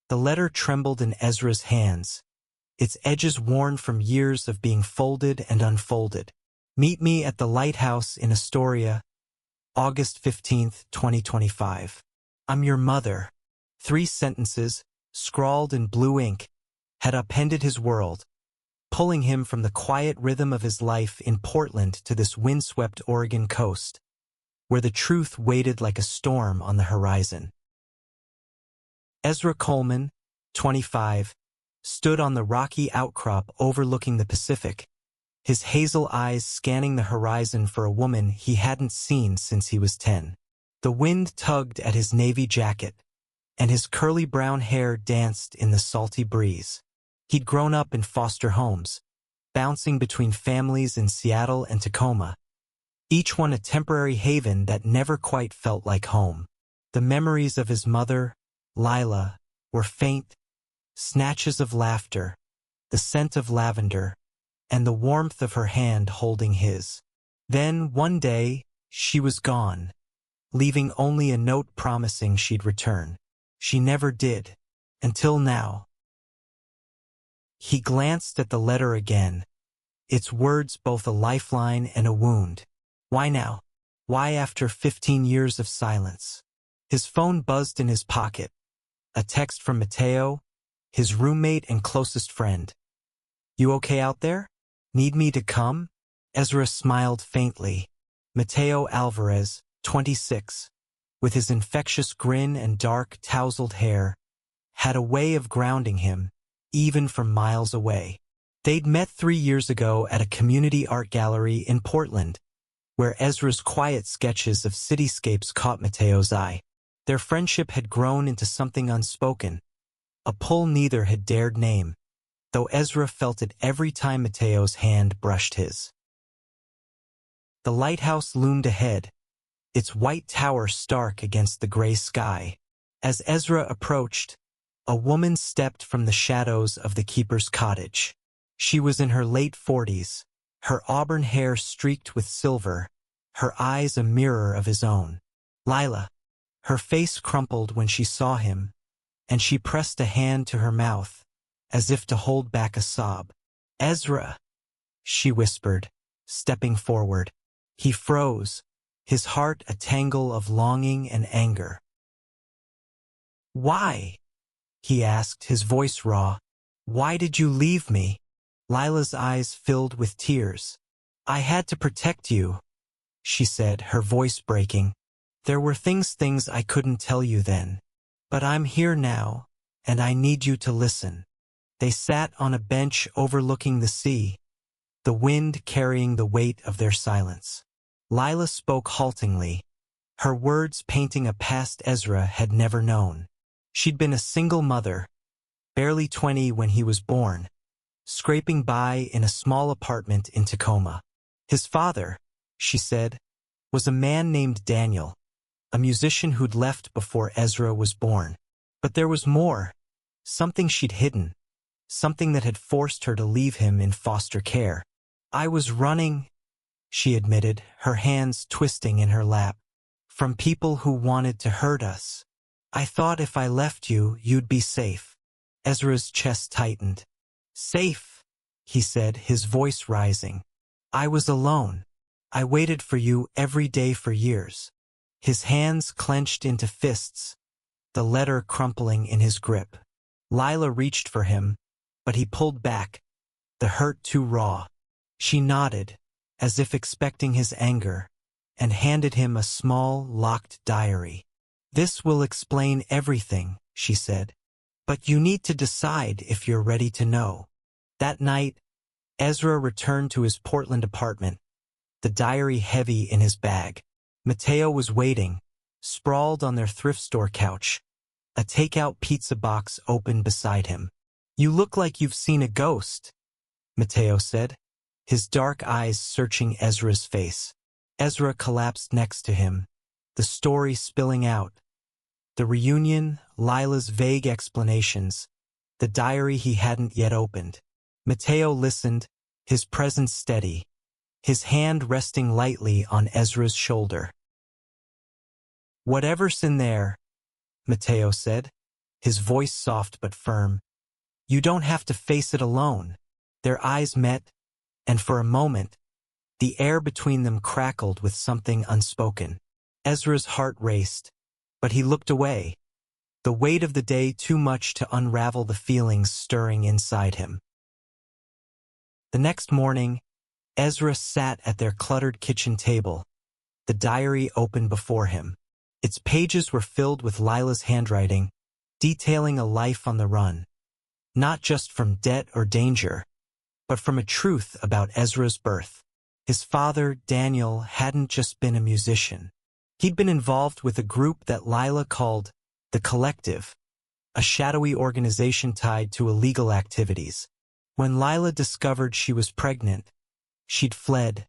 The letter trembled in Ezra's hands, its edges worn from years of being folded and unfolded. Meet me at the lighthouse in Astoria, August 15th, 2025. I'm your mother. 3 sentences, scrawled in blue ink, had upended his world, pulling him from the quiet rhythm of his life in Portland to this windswept Oregon coast, where the truth waited like a storm on the horizon. Ezra Coleman, 25, stood on the rocky outcrop overlooking the Pacific, his hazel eyes scanning the horizon for a woman he hadn't seen since he was 10. The wind tugged at his navy jacket, and his curly brown hair danced in the salty breeze. He'd grown up in foster homes, bouncing between families in Seattle and Tacoma, each one a temporary haven that never quite felt like home. The memories of his mother, Lila, were faint, snatches of laughter, the scent of lavender, and the warmth of her hand holding his. Then, one day, she was gone, leaving only a note promising she'd return. She never did, until now. He glanced at the letter again, its words both a lifeline and a wound. Why now? Why after 15 years of silence? His phone buzzed in his pocket. A text from Mateo, his roommate and closest friend. You okay out there? Need me to come? Ezra smiled faintly. Mateo Alvarez, 26, with his infectious grin and dark, tousled hair, had a way of grounding him, even from miles away. They'd met 3 years ago at a community art gallery in Portland, where Ezra's quiet sketches of cityscapes caught Mateo's eye. Their friendship had grown into something unspoken, a pull neither had dared name, though Ezra felt it every time Mateo's hand brushed his. The lighthouse loomed ahead, its white tower stark against the gray sky. As Ezra approached, a woman stepped from the shadows of the keeper's cottage. She was in her late 40s, her auburn hair streaked with silver, her eyes a mirror of his own. Lila. Her face crumpled when she saw him, and she pressed a hand to her mouth, as if to hold back a sob. Ezra, she whispered, stepping forward. He froze, his heart a tangle of longing and anger. Why? He asked, his voice raw. Why did you leave me? Lila's eyes filled with tears. I had to protect you, she said, her voice breaking. There were things I couldn't tell you then. But I'm here now, and I need you to listen. They sat on a bench overlooking the sea, the wind carrying the weight of their silence. Lila spoke haltingly, her words painting a past Ezra had never known. She'd been a single mother, barely 20 when he was born, scraping by in a small apartment in Tacoma. His father, she said, was a man named Daniel, a musician who'd left before Ezra was born. But there was more, something she'd hidden, something that had forced her to leave him in foster care. I was running, she admitted, her hands twisting in her lap, from people who wanted to hurt us. I thought if I left you, you'd be safe. Ezra's chest tightened. Safe, he said, his voice rising. I was alone. I waited for you every day for years. His hands clenched into fists, the letter crumpling in his grip. Lila reached for him, but he pulled back, the hurt too raw. She nodded, as if expecting his anger, and handed him a small, locked diary. This will explain everything, she said. But you need to decide if you're ready to know. That night, Ezra returned to his Portland apartment, the diary heavy in his bag. Mateo was waiting, sprawled on their thrift store couch, a takeout pizza box open beside him. You look like you've seen a ghost, Mateo said, his dark eyes searching Ezra's face. Ezra collapsed next to him, the story spilling out. The reunion, Lila's vague explanations, the diary he hadn't yet opened. Mateo listened, his presence steady, his hand resting lightly on Ezra's shoulder. Whatever's in there, Mateo said, his voice soft but firm. "You don't have to face it alone." Their eyes met, and for a moment, the air between them crackled with something unspoken. Ezra's heart raced, but he looked away, the weight of the day too much to unravel the feelings stirring inside him. The next morning, Ezra sat at their cluttered kitchen table, the diary open before him. Its pages were filled with Lila's handwriting, detailing a life on the run, not just from debt or danger, but from a truth about Ezra's birth. His father, Daniel, hadn't just been a musician. He'd been involved with a group that Lila called the Collective, a shadowy organization tied to illegal activities. When Lila discovered she was pregnant, she'd fled,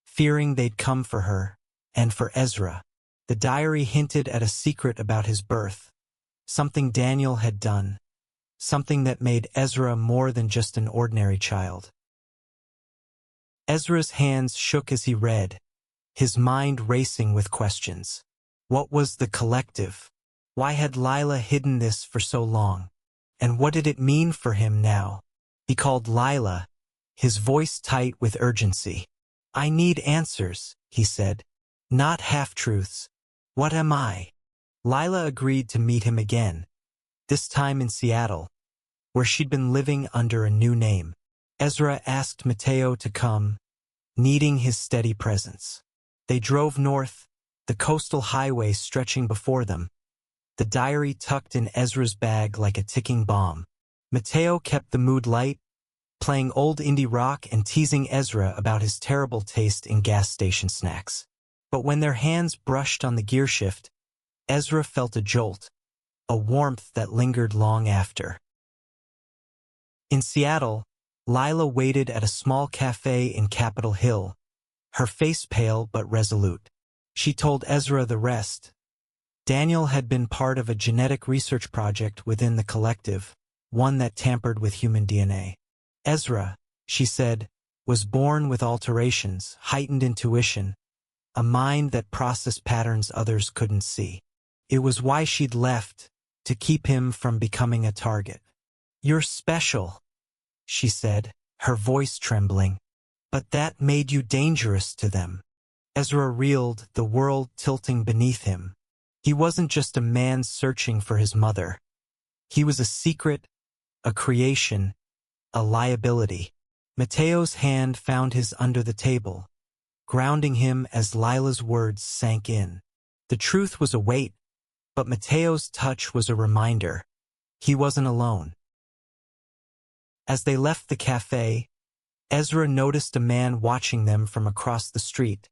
fearing they'd come for her, and for Ezra. The diary hinted at a secret about his birth, something Daniel had done, something that made Ezra more than just an ordinary child. Ezra's hands shook as he read, his mind racing with questions. What was the Collective? Why had Lila hidden this for so long? And what did it mean for him now? He called Lila, his voice tight with urgency. "I need answers," he said. "Not half-truths. What am I?" Lila agreed to meet him again, this time in Seattle, where she'd been living under a new name. Ezra asked Mateo to come, needing his steady presence. They drove north, the coastal highway stretching before them, the diary tucked in Ezra's bag like a ticking bomb. Mateo kept the mood light, playing old indie rock and teasing Ezra about his terrible taste in gas station snacks. But when their hands brushed on the gearshift, Ezra felt a jolt, a warmth that lingered long after. In Seattle, Lila waited at a small cafe in Capitol Hill, her face pale but resolute. She told Ezra the rest. Daniel had been part of a genetic research project within the Collective, one that tampered with human DNA. Ezra, she said, was born with alterations, heightened intuition, a mind that processed patterns others couldn't see. It was why she'd left, to keep him from becoming a target. "You're special," she said, her voice trembling. "But that made you dangerous to them." Ezra reeled, the world tilting beneath him. He wasn't just a man searching for his mother. He was a secret, a creation, a liability. Mateo's hand found his under the table, grounding him as Lila's words sank in. The truth was a weight, but Mateo's touch was a reminder. He wasn't alone. As they left the cafe, Ezra noticed a man watching them from across the street,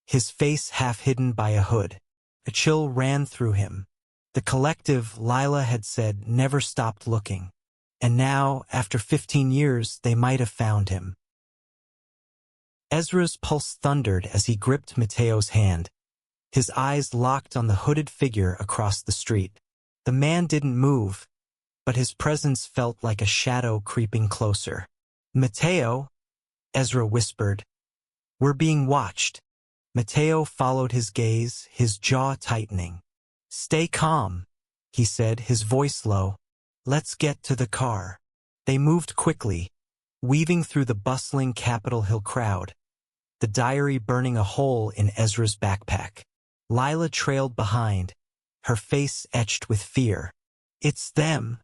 his face half hidden by a hood. A chill ran through him. The Collective, Lila had said, never stopped looking. And now, after 15 years, they might have found him. Ezra's pulse thundered as he gripped Mateo's hand, his eyes locked on the hooded figure across the street. The man didn't move, but his presence felt like a shadow creeping closer. "Mateo," Ezra whispered, "we're being watched." Mateo followed his gaze, his jaw tightening. "Stay calm," he said, his voice low. "Let's get to the car." They moved quickly, weaving through the bustling Capitol Hill crowd, the diary burning a hole in Ezra's backpack. Lila trailed behind, her face etched with fear. "It's them,"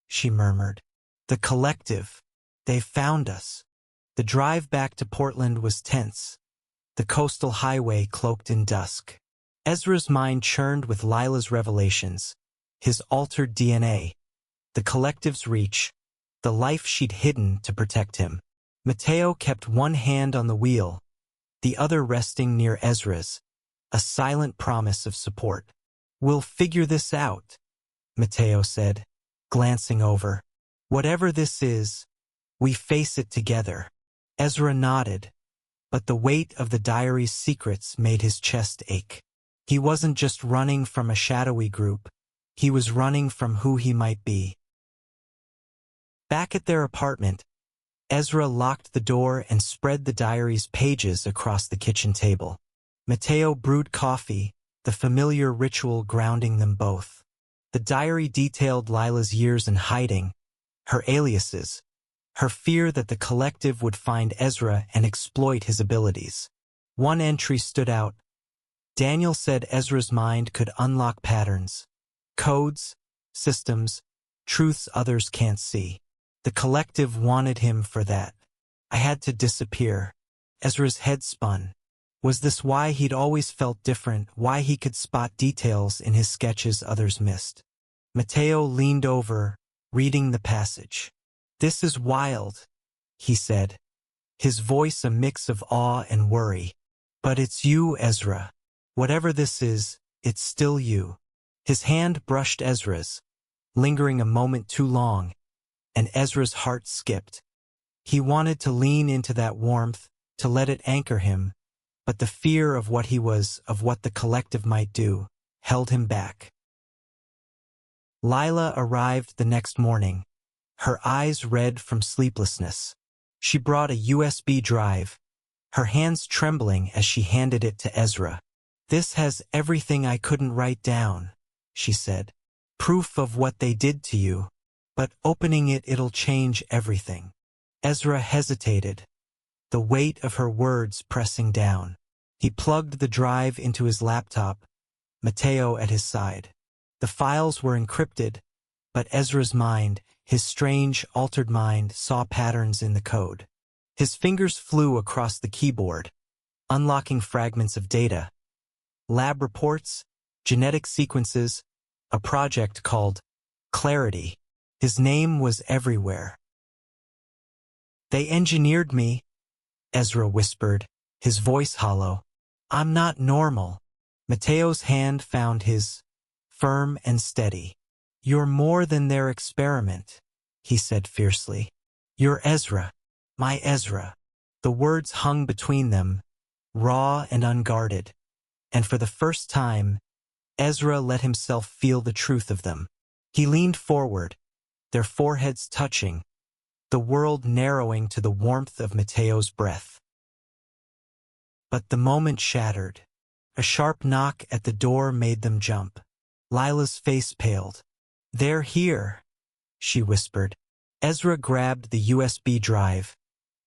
she murmured. "The Collective. They've found us." The drive back to Portland was tense, the coastal highway cloaked in dusk. Ezra's mind churned with Lila's revelations, his altered DNA, the Collective's reach, the life she'd hidden to protect him. Mateo kept one hand on the wheel, the other resting near Ezra's, a silent promise of support. "We'll figure this out," Mateo said, glancing over. "Whatever this is, we face it together." Ezra nodded, but the weight of the diary's secrets made his chest ache. He wasn't just running from a shadowy group, he was running from who he might be. Back at their apartment, Ezra locked the door and spread the diary's pages across the kitchen table. Mateo brewed coffee, the familiar ritual grounding them both. The diary detailed Lila's years in hiding, her aliases, her fear that the collective would find Ezra and exploit his abilities. One entry stood out. Daniel said Ezra's mind could unlock patterns, codes, systems, truths others can't see. The collective wanted him for that. I had to disappear. Ezra's head spun. Was this why he'd always felt different, why he could spot details in his sketches others missed? Mateo leaned over, reading the passage. "This is wild," he said, his voice a mix of awe and worry. "But it's you, Ezra. Whatever this is, it's still you." His hand brushed Ezra's, lingering a moment too long, and Ezra's heart skipped. He wanted to lean into that warmth, to let it anchor him, but the fear of what he was, of what the collective might do, held him back. Lila arrived the next morning, her eyes red from sleeplessness. She brought a USB drive, her hands trembling as she handed it to Ezra. "This has everything I couldn't write down," she said. "Proof of what they did to you, but opening it'll change everything." Ezra hesitated, the weight of her words pressing down. He plugged the drive into his laptop, Mateo at his side. The files were encrypted, but Ezra's mind, his strange, altered mind, saw patterns in the code. His fingers flew across the keyboard, unlocking fragments of data. Lab reports, genetic sequences, a project called Clarity. His name was everywhere. "They engineered me," Ezra whispered, his voice hollow. "I'm not normal." Mateo's hand found his, firm and steady. "You're more than their experiment," he said fiercely. "You're Ezra, my Ezra." The words hung between them, raw and unguarded, and for the first time, Ezra let himself feel the truth of them. He leaned forward, their foreheads touching, the world narrowing to the warmth of Mateo's breath. But the moment shattered. A sharp knock at the door made them jump. Lila's face paled. "They're here," she whispered. Ezra grabbed the USB drive,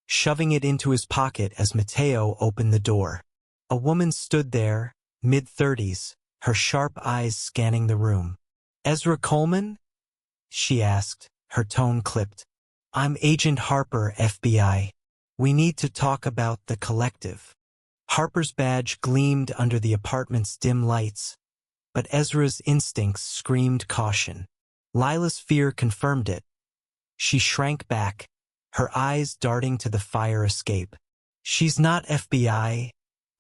shoving it into his pocket as Mateo opened the door. A woman stood there, mid-30s, her sharp eyes scanning the room. "Ezra Coleman?" she asked, her tone clipped. "I'm Agent Harper, FBI. We need to talk about the collective." Harper's badge gleamed under the apartment's dim lights, but Ezra's instincts screamed caution. Lila's fear confirmed it. She shrank back, her eyes darting to the fire escape. "She's not FBI,"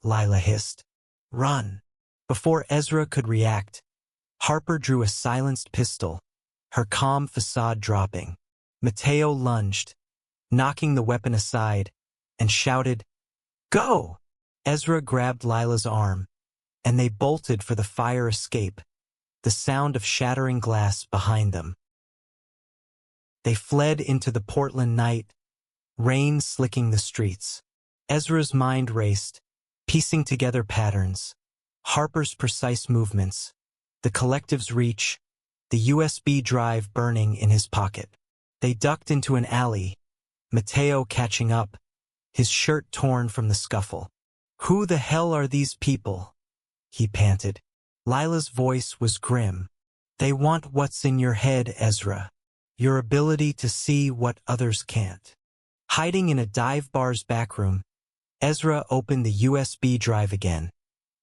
Lila hissed. "Run." Before Ezra could react, Harper drew a silenced pistol, her calm facade dropping. Mateo lunged, knocking the weapon aside, and shouted, "Go!" Ezra grabbed Lila's arm, and they bolted for the fire escape, the sound of shattering glass behind them. They fled into the Portland night, rain slicking the streets. Ezra's mind raced, piecing together patterns, Harper's precise movements, the collective's reach, the USB drive burning in his pocket. They ducked into an alley, Mateo catching up, his shirt torn from the scuffle. "Who the hell are these people?" he panted. Lila's voice was grim. "They want what's in your head, Ezra. Your ability to see what others can't." Hiding in a dive bar's backroom, Ezra opened the USB drive again,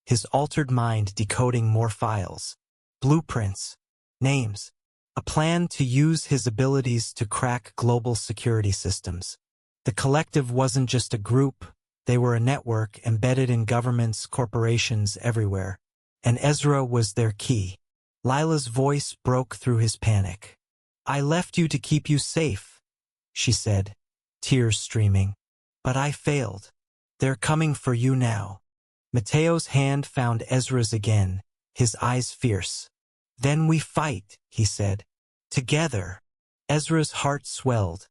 his altered mind decoding more files, blueprints, names, a plan to use his abilities to crack global security systems. The collective wasn't just a group, they were a network embedded in governments, corporations everywhere, and Ezra was their key. Lila's voice broke through his panic. "I left you to keep you safe," she said, tears streaming. "But I failed. They're coming for you now." Mateo's hand found Ezra's again, his eyes fierce. "Then we fight," he said. "Together." Ezra's heart swelled,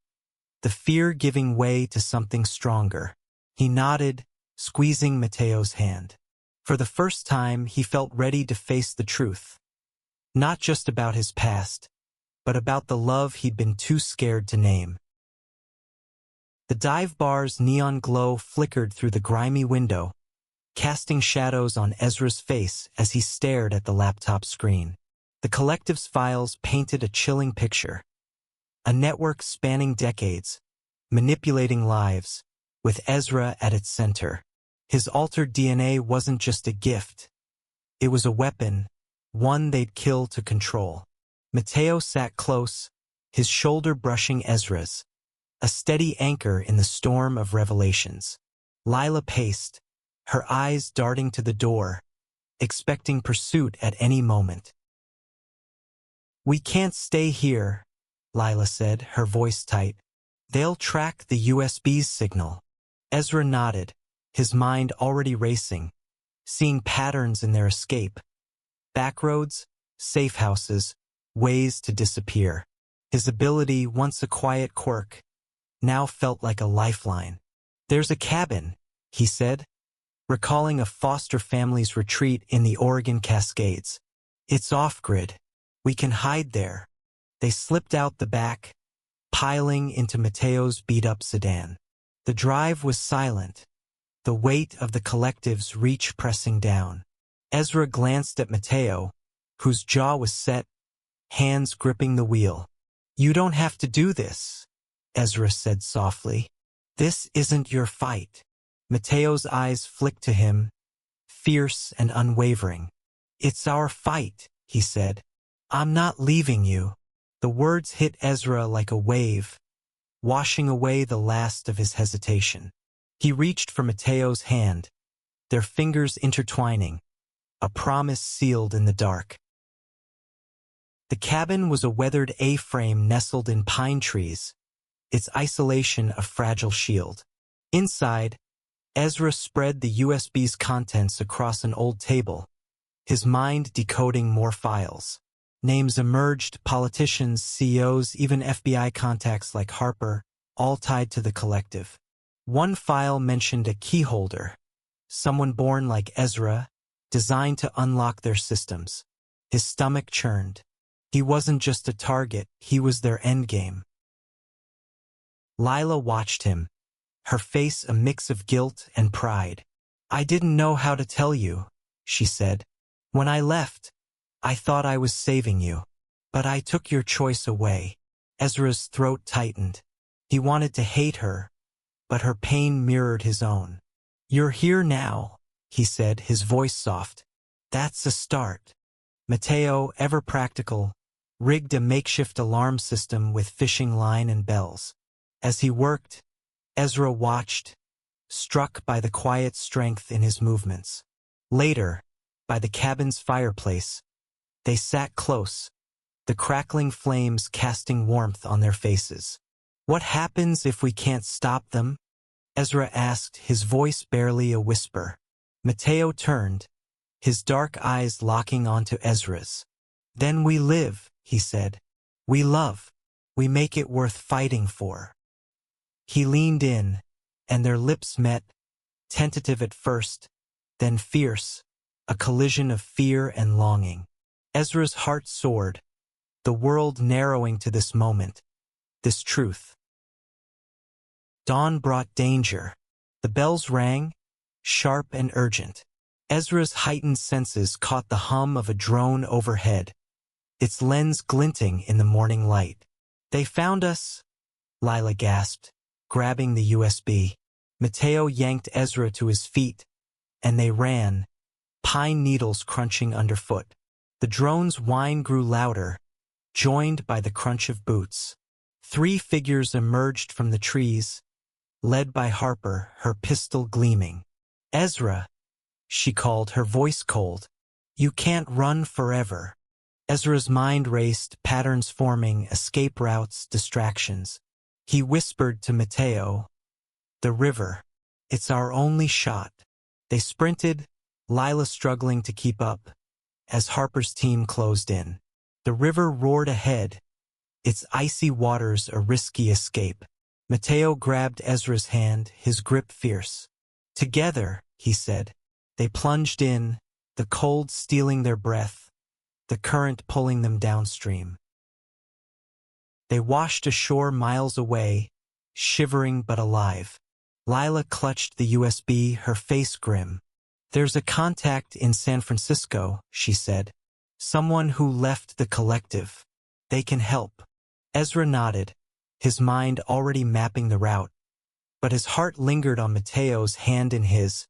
the fear giving way to something stronger. He nodded, squeezing Mateo's hand. For the first time, he felt ready to face the truth. Not just about his past, but about the love he'd been too scared to name. The dive bar's neon glow flickered through the grimy window, casting shadows on Ezra's face as he stared at the laptop screen. The collective's files painted a chilling picture. A network spanning decades, manipulating lives, with Ezra at its center. His altered DNA wasn't just a gift. It was a weapon, one they'd kill to control. Mateo sat close, his shoulder brushing Ezra's, a steady anchor in the storm of revelations. Lila paced, her eyes darting to the door, expecting pursuit at any moment. "We can't stay here," Lila said, her voice tight. "They'll track the USB's signal." Ezra nodded, his mind already racing, seeing patterns in their escape. Backroads, safe houses, ways to disappear. His ability, once a quiet quirk, now felt like a lifeline. "There's a cabin," he said, recalling a foster family's retreat in the Oregon Cascades. "It's off-grid. We can hide there." They slipped out the back, piling into Mateo's beat-up sedan. The drive was silent, the weight of the collective's reach pressing down. Ezra glanced at Mateo, whose jaw was set, hands gripping the wheel. "You don't have to do this," Ezra said softly. "This isn't your fight." Mateo's eyes flicked to him, fierce and unwavering. "It's our fight," he said. "I'm not leaving you." The words hit Ezra like a wave, washing away the last of his hesitation. He reached for Mateo's hand, their fingers intertwining, a promise sealed in the dark. The cabin was a weathered A-frame nestled in pine trees, its isolation a fragile shield. Inside, Ezra spread the USB's contents across an old table, his mind decoding more files. Names emerged, politicians, CEOs, even FBI contacts like Harper, all tied to the collective. One file mentioned a key holder, someone born like Ezra, designed to unlock their systems. His stomach churned. He wasn't just a target, he was their endgame. Lila watched him, her face a mix of guilt and pride. "I didn't know how to tell you," she said. "When I left, I thought I was saving you. But I took your choice away." Ezra's throat tightened. He wanted to hate her, but her pain mirrored his own. "You're here now," he said, his voice soft. "That's a start." Mateo, ever practical, rigged a makeshift alarm system with fishing line and bells. As he worked, Ezra watched, struck by the quiet strength in his movements. Later, by the cabin's fireplace, they sat close, the crackling flames casting warmth on their faces. "What happens if we can't stop them?" Ezra asked, his voice barely a whisper. Mateo turned, his dark eyes locking onto Ezra's. "Then we live," he said. "We love. We make it worth fighting for." He leaned in, and their lips met, tentative at first, then fierce, a collision of fear and longing. Ezra's heart soared, the world narrowing to this moment, this truth. Dawn brought danger. The bells rang, sharp and urgent. Ezra's heightened senses caught the hum of a drone overhead, its lens glinting in the morning light. "They found us," Lila gasped, grabbing the USB. Mateo yanked Ezra to his feet, and they ran, pine needles crunching underfoot. The drone's whine grew louder, joined by the crunch of boots. 3 figures emerged from the trees, led by Harper, her pistol gleaming. "Ezra," she called, her voice cold. "You can't run forever." Ezra's mind raced, patterns forming, escape routes, distractions. He whispered to Mateo, "The river. It's our only shot." They sprinted, Lila struggling to keep up, as Harper's team closed in. The river roared ahead, its icy waters a risky escape. Mateo grabbed Ezra's hand, his grip fierce. "Together," he said. They plunged in, the cold stealing their breath, the current pulling them downstream. They washed ashore miles away, shivering but alive. Lila clutched the USB, her face grim. "There's a contact in San Francisco," she said. "Someone who left the collective. They can help." Ezra nodded, his mind already mapping the route. But his heart lingered on Mateo's hand in his,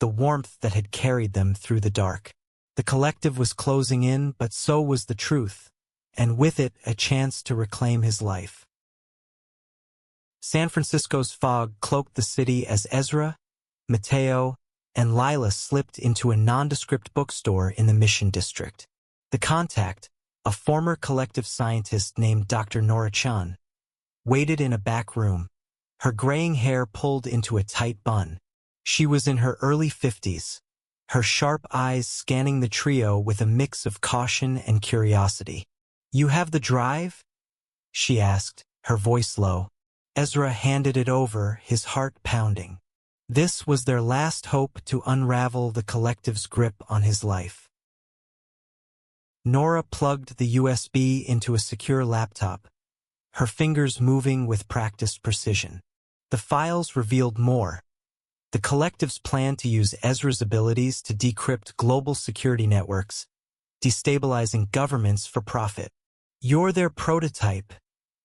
the warmth that had carried them through the dark. The collective was closing in, but so was the truth, and with it a chance to reclaim his life. San Francisco's fog cloaked the city as Ezra, Mateo, and Lila slipped into a nondescript bookstore in the Mission District. The contact, a former collective scientist named Dr. Narration, waited in a back room, her graying hair pulled into a tight bun. She was in her early 50s, her sharp eyes scanning the trio with a mix of caution and curiosity. "You have the drive?" she asked, her voice low. Ezra handed it over, his heart pounding. This was their last hope to unravel the collective's grip on his life. Nora plugged the USB into a secure laptop, her fingers moving with practiced precision. The files revealed more. The collective's plan to use Ezra's abilities to decrypt global security networks, destabilizing governments for profit. "You're their prototype,"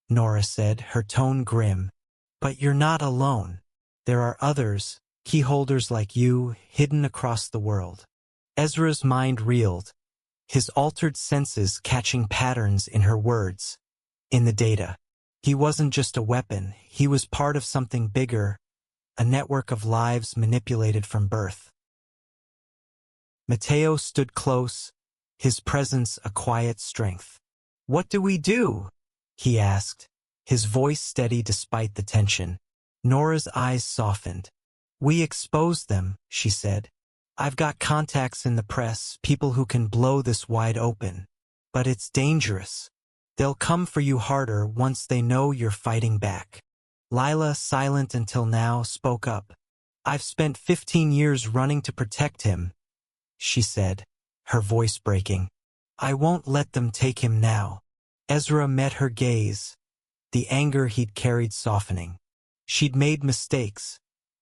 Nora said, her tone grim. "But you're not alone. There are others, key holders like you, hidden across the world." Ezra's mind reeled, his altered senses catching patterns in her words, in the data. He wasn't just a weapon, he was part of something bigger, a network of lives manipulated from birth. Mateo stood close, his presence a quiet strength. "What do we do?" he asked, his voice steady despite the tension. Nora's eyes softened. "We expose them," she said. "I've got contacts in the press, people who can blow this wide open. But it's dangerous. They'll come for you harder once they know you're fighting back." Lila, silent until now, spoke up. "I've spent 15 years running to protect him," she said, her voice breaking. "I won't let them take him now." Ezra met her gaze, the anger he'd carried softening. She'd made mistakes,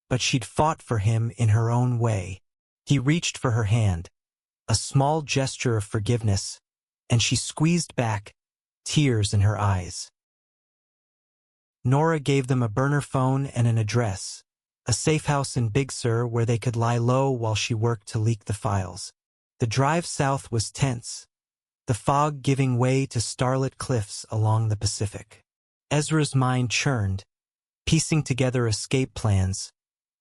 but she'd fought for him in her own way. He reached for her hand, a small gesture of forgiveness, and she squeezed back, tears in her eyes. Nora gave them a burner phone and an address, a safe house in Big Sur where they could lie low while she worked to leak the files. The drive south was tense, the fog giving way to starlit cliffs along the Pacific. Ezra's mind churned, piecing together escape plans,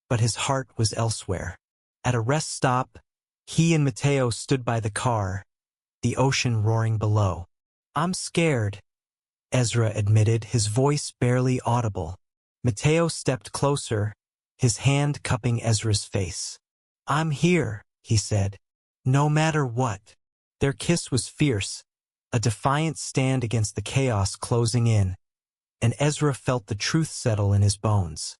but his heart was elsewhere. At a rest stop, he and Mateo stood by the car, the ocean roaring below. "I'm scared," Ezra admitted, his voice barely audible. Mateo stepped closer, his hand cupping Ezra's face. "I'm here," he said, "no matter what." Their kiss was fierce, a defiant stand against the chaos closing in, and Ezra felt the truth settle in his bones.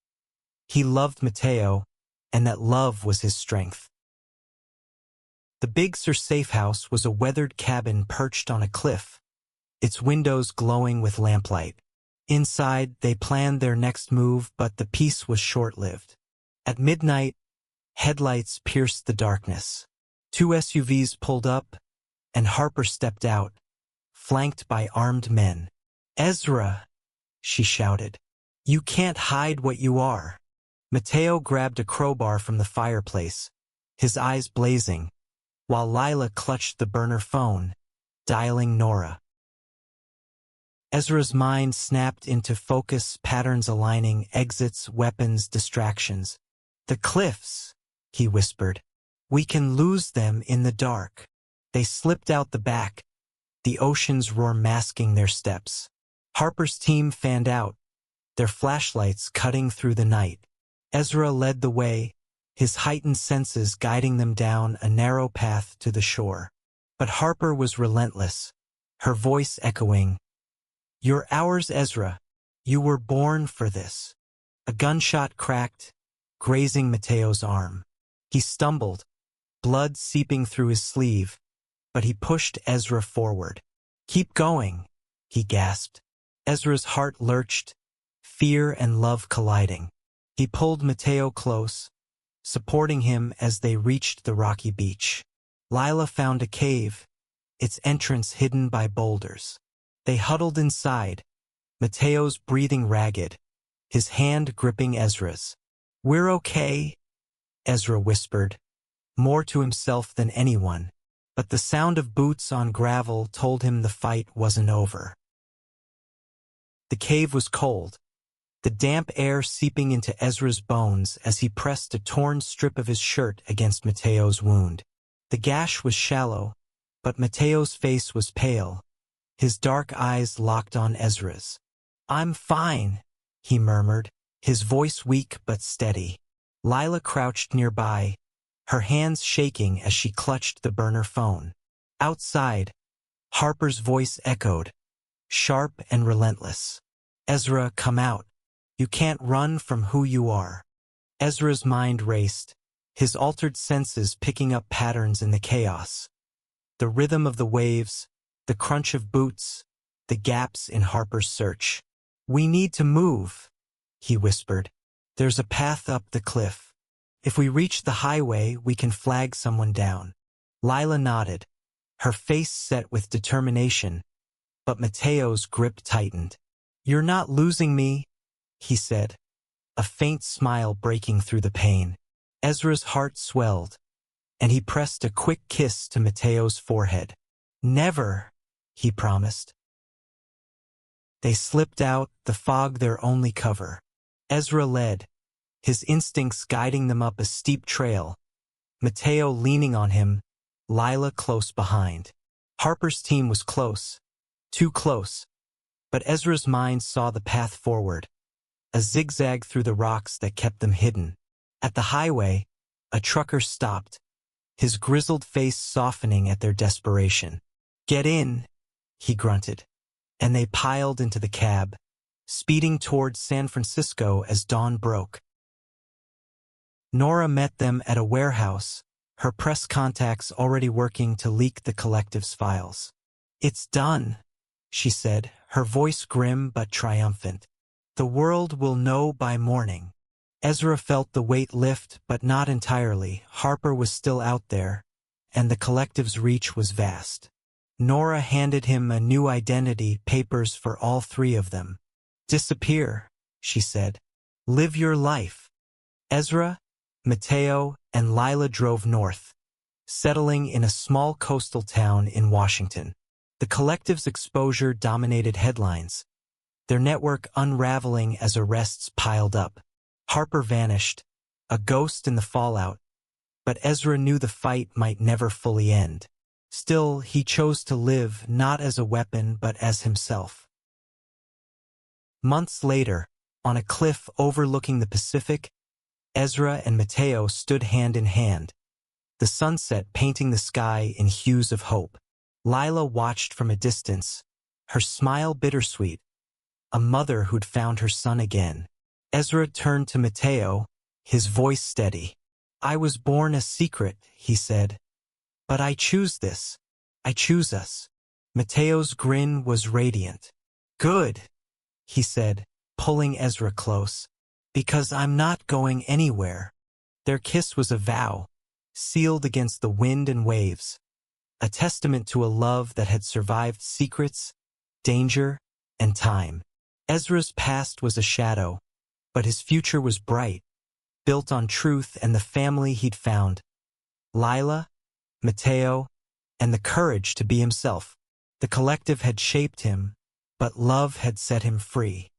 He loved Mateo, and that love was his strength. The Big Sur safe house was a weathered cabin perched on a cliff, its windows glowing with lamplight. Inside, they planned their next move, but the peace was short-lived. At midnight, headlights pierced the darkness. 2 SUVs pulled up, and Harper stepped out, flanked by armed men. "Ezra," she shouted, "you can't hide what you are." Mateo grabbed a crowbar from the fireplace, his eyes blazing, while Lila clutched the burner phone, dialing Nora. Ezra's mind snapped into focus, patterns aligning, exits, weapons, distractions. "The cliffs," he whispered. "We can lose them in the dark." They slipped out the back, the ocean's roar masking their steps. Harper's team fanned out, their flashlights cutting through the night. Ezra led the way, his heightened senses guiding them down a narrow path to the shore. But Harper was relentless, her voice echoing, "You're ours, Ezra. You were born for this." A gunshot cracked, grazing Mateo's arm. He stumbled, blood seeping through his sleeve, but he pushed Ezra forward. "Keep going," he gasped. Ezra's heart lurched, fear and love colliding. He pulled Mateo close, supporting him as they reached the rocky beach. Lila found a cave, its entrance hidden by boulders. They huddled inside, Mateo's breathing ragged, his hand gripping Ezra's. "We're okay," Ezra whispered, more to himself than anyone, but the sound of boots on gravel told him the fight wasn't over. The cave was cold, the damp air seeping into Ezra's bones as he pressed a torn strip of his shirt against Mateo's wound. The gash was shallow, but Mateo's face was pale, his dark eyes locked on Ezra's. "I'm fine," he murmured, his voice weak but steady. Lila crouched nearby, her hands shaking as she clutched the burner phone. Outside, Harper's voice echoed, sharp and relentless. "Ezra, come out. You can't run from who you are." Ezra's mind raced, his altered senses picking up patterns in the chaos. The rhythm of the waves, the crunch of boots, the gaps in Harper's search. "We need to move," he whispered. "There's a path up the cliff. If we reach the highway, we can flag someone down." Lila nodded, her face set with determination, but Mateo's grip tightened. "You're not losing me," he said, a faint smile breaking through the pain. Ezra's heart swelled, and he pressed a quick kiss to Mateo's forehead. "Never," he promised. They slipped out, the fog their only cover. Ezra led, his instincts guiding them up a steep trail, Mateo leaning on him, Lila close behind. Harper's team was close, too close, but Ezra's mind saw the path forward, a zigzag through the rocks that kept them hidden. At the highway, a trucker stopped, his grizzled face softening at their desperation. "Get in," he grunted, and they piled into the cab, speeding toward San Francisco as dawn broke. Nora met them at a warehouse, her press contacts already working to leak the collective's files. "It's done," she said, her voice grim but triumphant. "The world will know by morning." Ezra felt the weight lift, but not entirely. Harper was still out there, and the collective's reach was vast. Nora handed him a new identity, papers for all three of them. "Disappear," she said. "Live your life." Ezra, Mateo, and Lila drove north, settling in a small coastal town in Washington. The collective's exposure dominated headlines, their network unraveling as arrests piled up. Harper vanished, a ghost in the fallout, but Ezra knew the fight might never fully end. Still, he chose to live not as a weapon but as himself. Months later, on a cliff overlooking the Pacific, Ezra and Mateo stood hand in hand, the sunset painting the sky in hues of hope. Lila watched from a distance, her smile bittersweet, a mother who'd found her son again. Ezra turned to Mateo, his voice steady. "I was born a secret," he said. "But I choose this. I choose us." Mateo's grin was radiant. "Good," he said, pulling Ezra close, "because I'm not going anywhere." Their kiss was a vow, sealed against the wind and waves, a testament to a love that had survived secrets, danger, and time. Ezra's past was a shadow, but his future was bright, built on truth and the family he'd found. Lila, Mateo, and the courage to be himself. The collective had shaped him, but love had set him free.